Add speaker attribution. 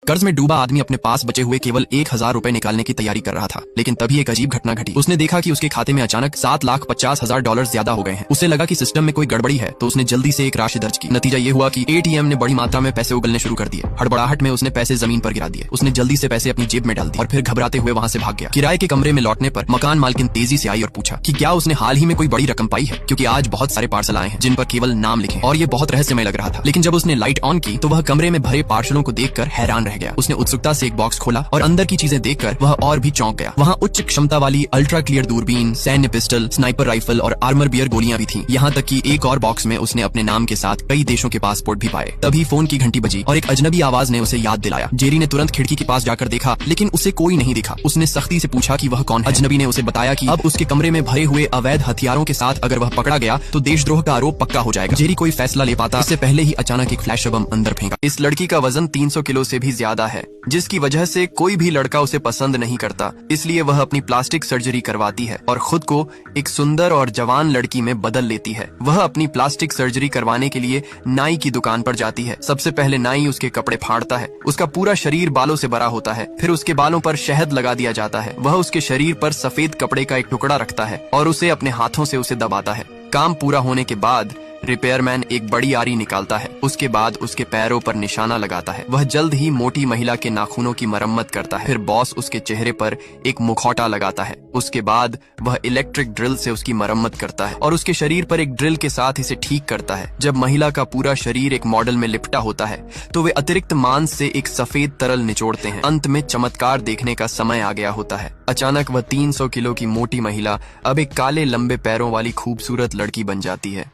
Speaker 1: कर्ज में डूबा आदमी अपने पास बचे हुए केवल 1,000 रुपए निकालने की तैयारी कर रहा था, लेकिन तभी एक अजीब घटना घटी। उसने देखा कि उसके खाते में अचानक $7,50,000 ज्यादा हो गए हैं। उसे लगा कि सिस्टम में कोई गड़बड़ी है, तो उसने जल्दी से एक राशि दर्ज की। नतीजा ये हुआ कि एटीएम ने बड़ी मात्रा में पैसे उगलने शुरू कर दिए। हड़बड़ाहट में उसने पैसे जमीन पर गिरा दिए। उसने जल्दी से पैसे अपनी जेब में डाल दिए और फिर घबराते हुए वहां से भाग गया। किराए के कमरे में लौटने पर मकान मालकिन तेजी से आई और पूछा कि क्या उसने हाल ही में कोई बड़ी रकम पाई है, क्योंकि आज बहुत सारे पार्सल आए हैं जिन पर केवल नाम लिखे और ये बहुत रहस्यमय लग रहा था। लेकिन जब उसने लाइट ऑन की तो वह कमरे में भरे पार्सलों को देखकर हैरान रह गया। उसने उत्सुकता से एक बॉक्स खोला और अंदर की चीजें देखकर वह और भी चौंक गया। वहाँ उच्च क्षमता वाली अल्ट्रा क्लियर दूरबीन, सैन्य पिस्टल, स्नाइपर राइफल और आर्मर बियर गोलियां भी थीं। यहाँ तक कि एक और बॉक्स में उसने अपने नाम के साथ कई देशों के पासपोर्ट भी पाए। तभी फोन की घंटी बजी और एक अजनबी आवाज ने उसे याद दिलाया। जेरी ने तुरंत खिड़की के पास जाकर देखा, लेकिन उसे कोई नहीं दिखा। उसने सख्ती से पूछा कि वह कौन है। अजनबी ने उसे बताया कि अब उसके कमरे में भरे हुए अवैध हथियारों के साथ अगर वह पकड़ा गया तो देशद्रोह का आरोप पक्का हो जाएगा। जेरी कोई फैसला ले पाता इससे पहले ही अचानक एक फ्लैश बम अंदर फेंका। इस लड़की का वजन 300 किलो से भी ज्यादा है, जिसकी वजह से कोई भी लड़का उसे पसंद नहीं करता। इसलिए वह अपनी प्लास्टिक सर्जरी करवाती है और खुद को एक सुंदर और जवान लड़की में बदल लेती है। वह अपनी प्लास्टिक सर्जरी करवाने के लिए नाई की दुकान पर जाती है। सबसे पहले नाई उसके कपड़े फाड़ता है। उसका पूरा शरीर बालों से भरा होता है। फिर उसके बालों पर शहद लगा दिया जाता है। वह उसके शरीर पर सफेद कपड़े का एक टुकड़ा रखता है और उसे अपने हाथों से उसे दबाता है। काम पूरा होने के बाद रिपेयरमैन एक बड़ी आरी निकालता है। उसके बाद उसके पैरों पर निशाना लगाता है। वह जल्द ही मोटी महिला के नाखूनों की मरम्मत करता है। फिर बॉस उसके चेहरे पर एक मुखौटा लगाता है। उसके बाद वह इलेक्ट्रिक ड्रिल से उसकी मरम्मत करता है और उसके शरीर पर एक ड्रिल के साथ इसे ठीक करता है। जब महिला का पूरा शरीर एक मॉडल में लिपटा होता है तो वे अतिरिक्त मांस से एक सफेद तरल निचोड़ते हैं। अंत में चमत्कार देखने का समय आ गया होता है। अचानक वह 300 किलो की मोटी महिला अब एक काले लंबे पैरों वाली खूबसूरत लड़की बन जाती है।